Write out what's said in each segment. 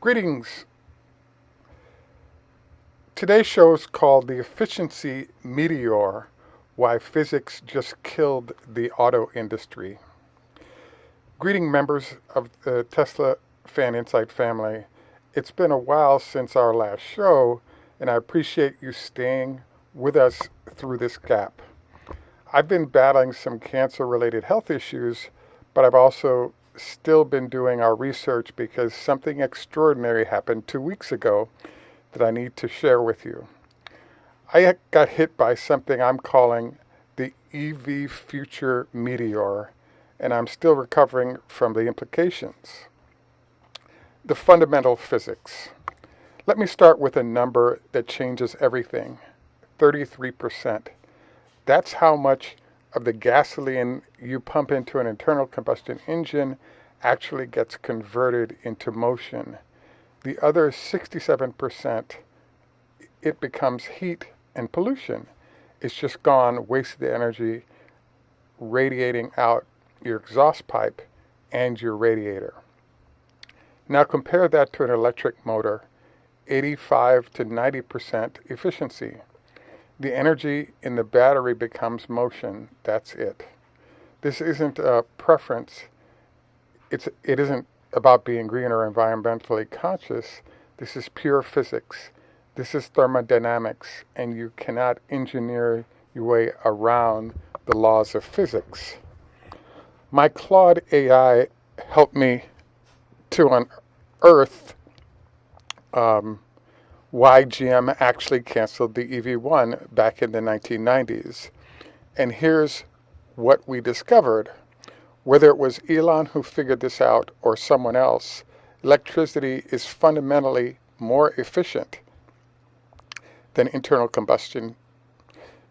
Greetings. Today's show is called The Efficiency Meteor, Why Physics Just Killed the Auto Industry. Greeting members of the Teslafaninsight family. It's been a while since our last show, and I appreciate you staying with us through this gap. I've been battling some cancer-related health issues, but I've also still been doing our research because something extraordinary happened 2 weeks ago that I need to share with you. I got hit by something I'm calling the EV Future Meteor, and I'm still recovering from the implications. The fundamental physics. Let me start with a number that changes everything, 33%. That's how much of the gasoline you pump into an internal combustion engine actually gets converted into motion. The other 67%, it becomes heat and pollution. It's just gone, wasted energy, radiating out your exhaust pipe and your radiator. Now compare that to an electric motor, 85 to 90% efficiency. The energy in the battery becomes motion. That's it. This isn't a preference. It isn't about being green or environmentally conscious. This is pure physics. This is thermodynamics, and you cannot engineer your way around the laws of physics. My Claude AI helped me to unearth why GM actually canceled the EV1 back in the 1990s. And here's what we discovered. Whether it was Elon who figured this out or someone else, electricity is fundamentally more efficient than internal combustion.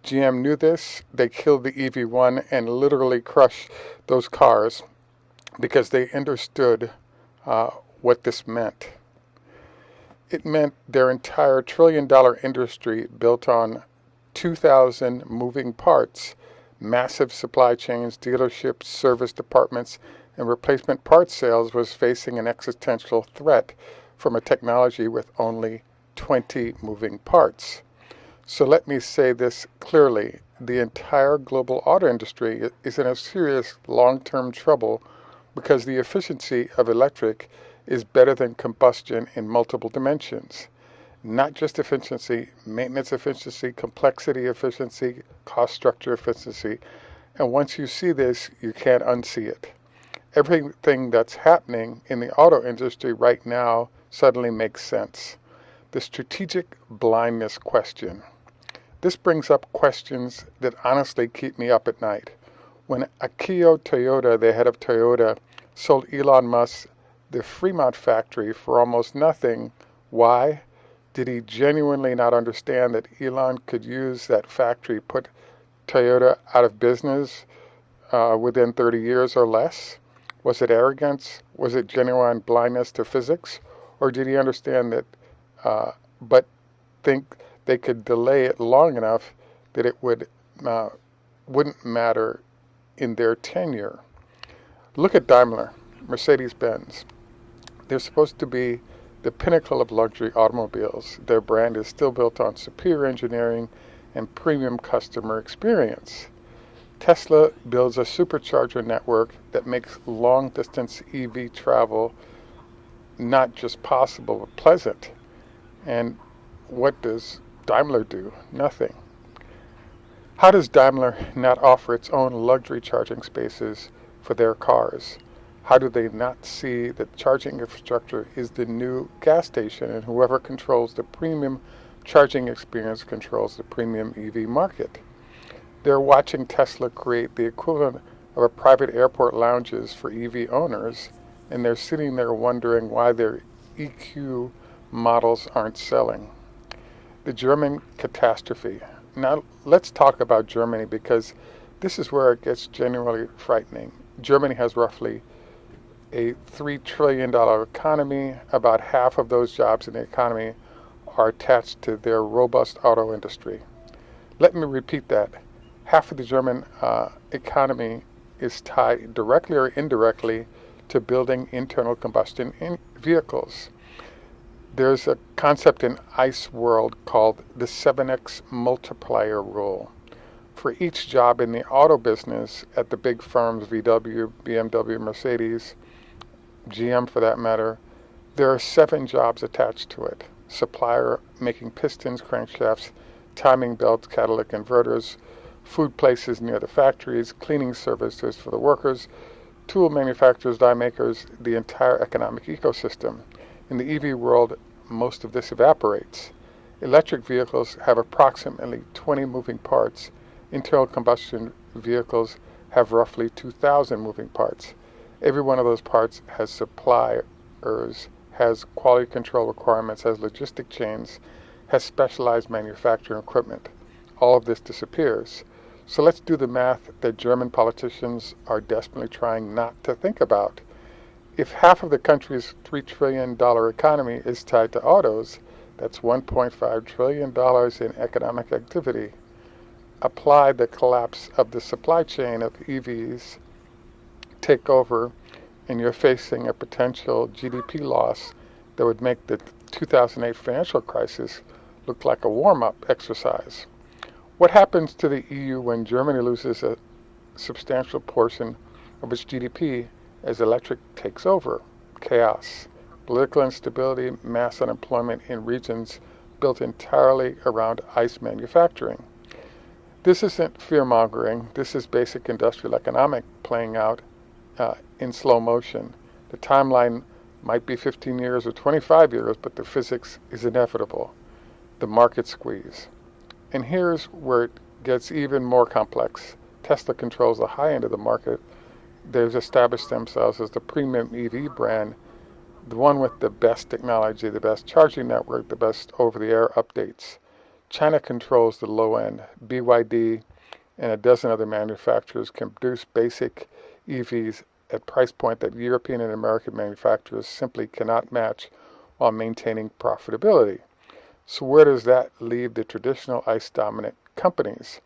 GM knew this. They killed the EV1 and literally crushed those cars because they understood what this meant. It meant their entire trillion-dollar industry built on 2,000 moving parts, massive supply chains, dealerships, service departments, and replacement parts sales was facing an existential threat from a technology with only 20 moving parts. So let me say this clearly. The entire global auto industry is in a serious long-term trouble because the efficiency of electric is better than combustion in multiple dimensions. Not just efficiency, maintenance efficiency, complexity efficiency, cost structure efficiency. And once you see this, you can't unsee it. Everything that's happening in the auto industry right now suddenly makes sense. The strategic blindness question. This brings up questions that honestly keep me up at night. When Akio Toyoda, the head of Toyota, sold Elon Musk the Fremont factory for almost nothing, why? Did he genuinely not understand that Elon could use that factory, put Toyota out of business within 30 years or less? Was it arrogance? Was it genuine blindness to physics? Or did he understand that, but think they could delay it long enough that it wouldn't matter in their tenure? Look at Daimler, Mercedes-Benz. They're supposed to be the pinnacle of luxury automobiles. Their brand is still built on superior engineering and premium customer experience. Tesla builds a supercharger network that makes long-distance EV travel not just possible, but pleasant. And what does Daimler do? Nothing. How does Daimler not offer its own luxury charging spaces for their cars? How do they not see that charging infrastructure is the new gas station, and whoever controls the premium charging experience controls the premium EV market? They're watching Tesla create the equivalent of a private airport lounges for EV owners, and they're sitting there wondering why their EQ models aren't selling. The German catastrophe. Now let's talk about Germany, because this is where it gets genuinely frightening. Germany has roughly a $3 trillion economy. About half of those jobs in the economy are attached to their robust auto industry. Let me repeat that. Half of the German economy is tied directly or indirectly to building internal combustion vehicles. There's a concept in ICE world called the 7x multiplier rule. For each job in the auto business at the big firms, VW, BMW, Mercedes, GM for that matter, there are 7 jobs attached to it. Supplier making pistons, crankshafts, timing belts, catalytic converters, food places near the factories, cleaning services for the workers, tool manufacturers, die makers, the entire economic ecosystem. In the EV world, most of this evaporates. Electric vehicles have approximately 20 moving parts. Internal combustion vehicles have roughly 2,000 moving parts. Every one of those parts has suppliers, has quality control requirements, has logistic chains, has specialized manufacturing equipment. All of this disappears. So let's do the math that German politicians are desperately trying not to think about. If half of the country's $3 trillion economy is tied to autos, that's $1.5 trillion in economic activity. Apply the collapse of the supply chain of EVs, take over, and you're facing a potential GDP loss that would make the 2008 financial crisis look like a warm-up exercise. What happens to the EU when Germany loses a substantial portion of its GDP as electric takes over? Chaos, political instability, mass unemployment in regions built entirely around ICE manufacturing. This isn't fear-mongering. This is basic industrial economic playing out in slow motion. The timeline might be 15 years or 25 years, but the physics is inevitable. The market squeeze. And here's where it gets even more complex. Tesla controls the high end of the market. They've established themselves as the premium EV brand, the one with the best technology, the best charging network, the best over-the-air updates. China controls the low end. BYD and a dozen other manufacturers can produce basic EVs at price point that European and American manufacturers simply cannot match while maintaining profitability. So where does that leave the traditional ICE-dominant companies?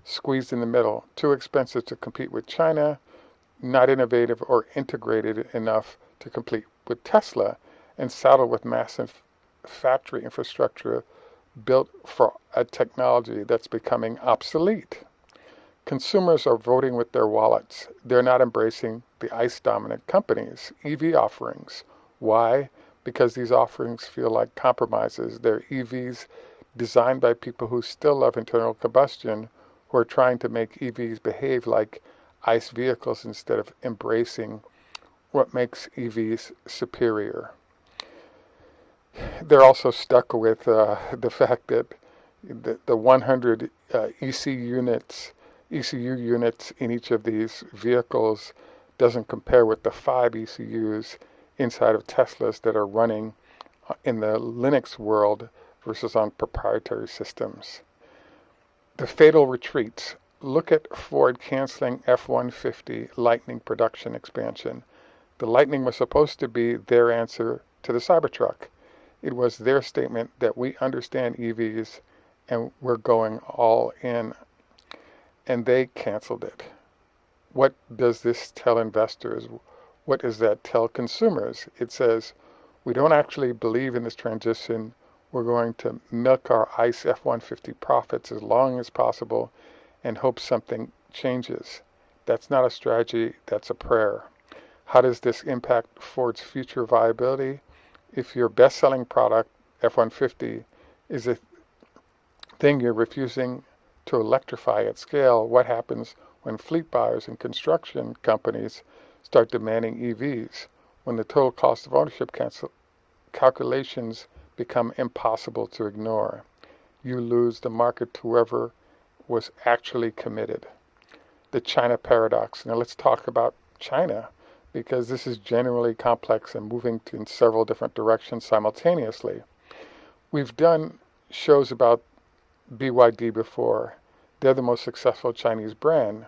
Squeezed in the middle, too expensive to compete with China, not innovative or integrated enough to compete with Tesla, and saddled with massive factory infrastructure built for a technology that's becoming obsolete. Consumers are voting with their wallets. They're not embracing the ICE-dominant companies' EV offerings. Why? Because these offerings feel like compromises. They're EVs designed by people who still love internal combustion, who are trying to make EVs behave like ICE vehicles instead of embracing what makes EVs superior. They're also stuck with the fact that the 100 ECU units in each of these vehicles doesn't compare with the 5 ECUs inside of Teslas that are running in the Linux world versus on proprietary systems. The fatal retreats. Look at Ford canceling F-150 Lightning production expansion. The Lightning was supposed to be their answer to the Cybertruck. It was their statement that we understand EVs and we're going all in. And they canceled it. What does this tell investors? What does that tell consumers? It says, we don't actually believe in this transition. We're going to milk our ICE F-150 profits as long as possible and hope something changes. That's not a strategy, that's a prayer. How does this impact Ford's future viability? If your best-selling product, F-150, is a thing you're refusing to electrify at scale, what happens when fleet buyers and construction companies start demanding EVs, when the total cost of ownership calculations become impossible to ignore? You lose the market to whoever was actually committed. The China paradox. Now let's talk about China, because this is generally complex and moving in several different directions simultaneously. We've done shows about BYD before. They're the most successful Chinese brand.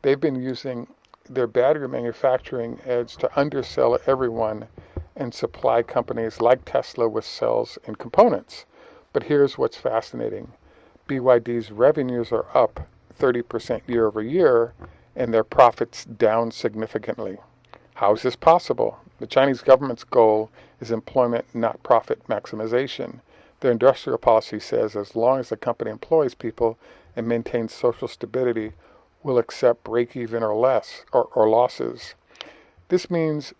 They've been using their battery manufacturing edge to undersell everyone and supply companies like Tesla with cells and components. But here's what's fascinating. BYD's revenues are up 30% year over year, and their profits down significantly. How is this possible? The Chinese government's goal is employment, not profit maximization. Their industrial policy says as long as the company employs people and maintains social stability, will accept break-even or less or losses. This means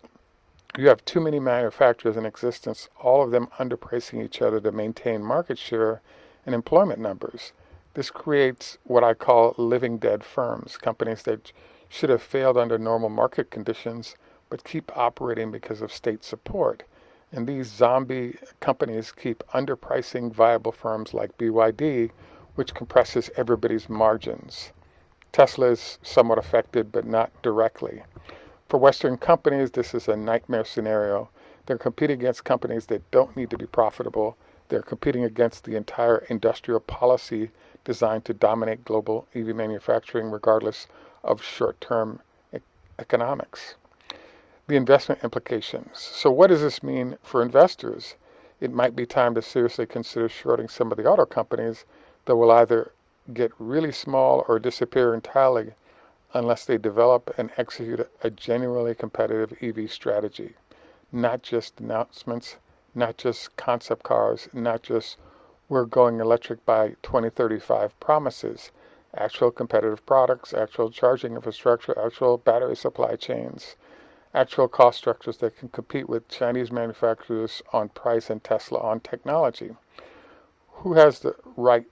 you have too many manufacturers in existence, all of them underpricing each other to maintain market share and employment numbers. This creates what I call living dead firms, companies that should have failed under normal market conditions but keep operating because of state support. And these zombie companies keep underpricing viable firms like BYD, which compresses everybody's margins. Tesla is somewhat affected, but not directly. For Western companies, this is a nightmare scenario. They're competing against companies that don't need to be profitable. They're competing against the entire industrial policy designed to dominate global EV manufacturing regardless of short-term economics. The investment implications. So what does this mean for investors? It might be time to seriously consider shorting some of the auto companies that will either get really small or disappear entirely unless they develop and execute a genuinely competitive EV strategy. Not just announcements, not just concept cars, not just we're going electric by 2035 promises. Actual competitive products, actual charging infrastructure, actual battery supply chains, actual cost structures that can compete with Chinese manufacturers on price and Tesla on technology. Who has the right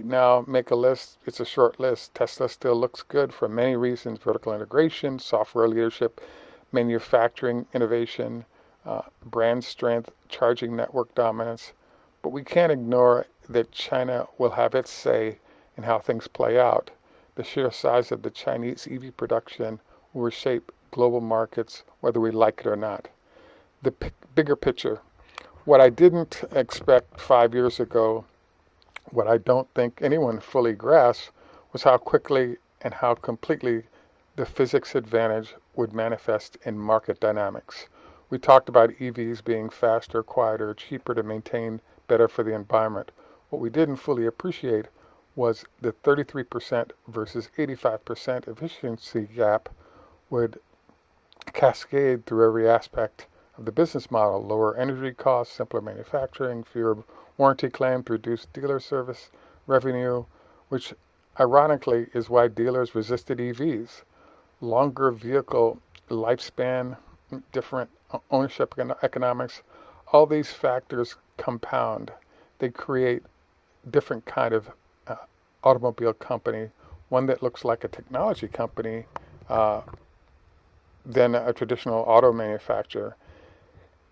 now? Make a list. It's a short list. Tesla still looks good for many reasons: vertical integration, software leadership, manufacturing innovation, brand strength, charging network dominance. But we can't ignore that China will have its say in how things play out. The sheer size of the Chinese EV production will reshape global markets whether we like it or not. The bigger picture. What I didn't expect 5 years ago, what I don't think anyone fully grasped, was how quickly and how completely the physics advantage would manifest in market dynamics. We talked about EVs being faster, quieter, cheaper to maintain, better for the environment. What we didn't fully appreciate was the 33% versus 85% efficiency gap would cascade through every aspect of the business model: lower energy costs, simpler manufacturing, fewer warranty claims, reduced dealer service revenue, which ironically is why dealers resisted EVs. Longer vehicle lifespan, different ownership economics, all these factors compound. They create different kind of automobile company, one that looks like a technology company than a traditional auto manufacturer.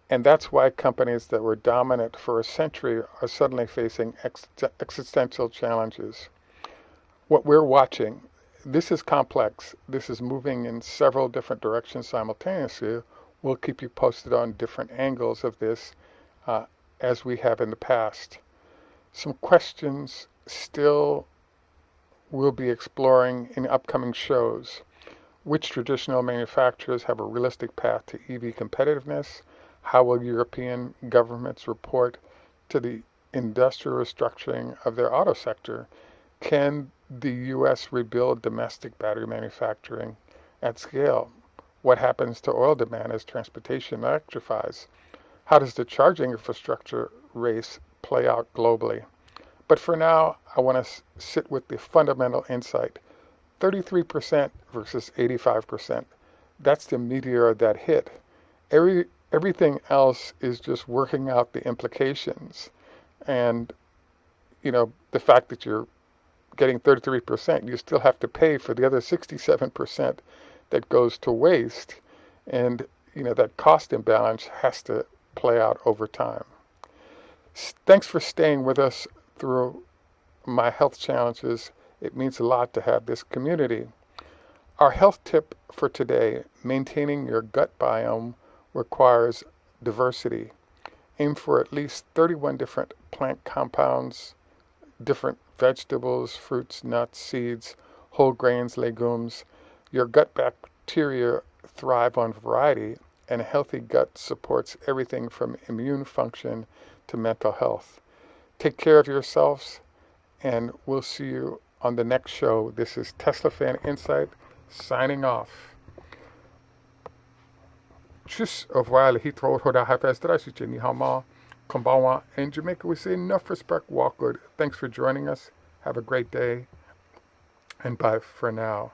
And that's why companies that were dominant for a century are suddenly facing existential challenges. What we're watching, this is complex. This is moving in several different directions simultaneously. We'll keep you posted on different angles of this as we have in the past. Some questions still we'll be exploring in upcoming shows. Which traditional manufacturers have a realistic path to EV competitiveness? How will European governments report to the industrial restructuring of their auto sector? Can the U.S. rebuild domestic battery manufacturing at scale? What happens to oil demand as transportation electrifies? How does the charging infrastructure race play out globally? But for now, I want to sit with the fundamental insight. 33% versus 85%. That's the meteor that hit. Everything else is just working out the implications. And, the fact that you're getting 33%, you still have to pay for the other 67% that goes to waste. And, that cost imbalance has to play out over time. Thanks for staying with us through my health challenges. It means a lot to have this community. Our health tip for today: maintaining your gut biome requires diversity. Aim for at least 31 different plant compounds, different vegetables, fruits, nuts, seeds, whole grains, legumes. Your gut bacteria thrive on variety, and a healthy gut supports everything from immune function to mental health. Take care of yourselves, and we'll see you on the next show. This is Teslafaninsight signing off. Tschüss, au revoir, hitro, hoda, hafez, drasiche, ni hama, kombawa. In Jamaica, we say enough respect, walk good. Thanks for joining us. Have a great day, and bye for now.